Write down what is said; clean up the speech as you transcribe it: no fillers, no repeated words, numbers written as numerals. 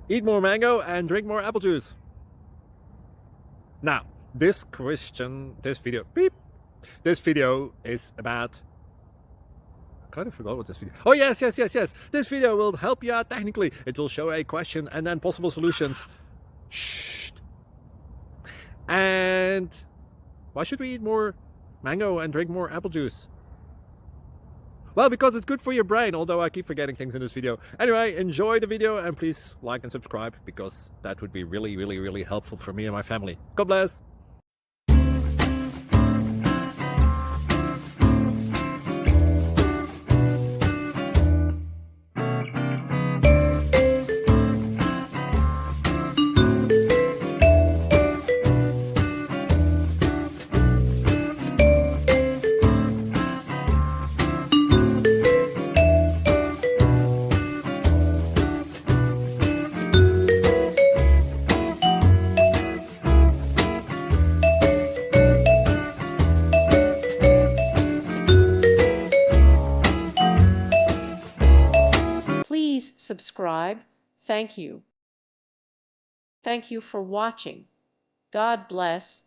Eat more mango and drink more apple juice. Now, this video is about, I kind of forgot what this video. Oh, yes. This video will help you out technically. It will show a question and then possible solutions. Shh. And why should we eat more mango and drink more apple juice? Well, because it's good for your brain, although I keep forgetting things in this video. Anyway, enjoy the video and please like and subscribe, because that would be really helpful for me and my family. God bless! Please subscribe. Thank you. Thank you for watching. God bless.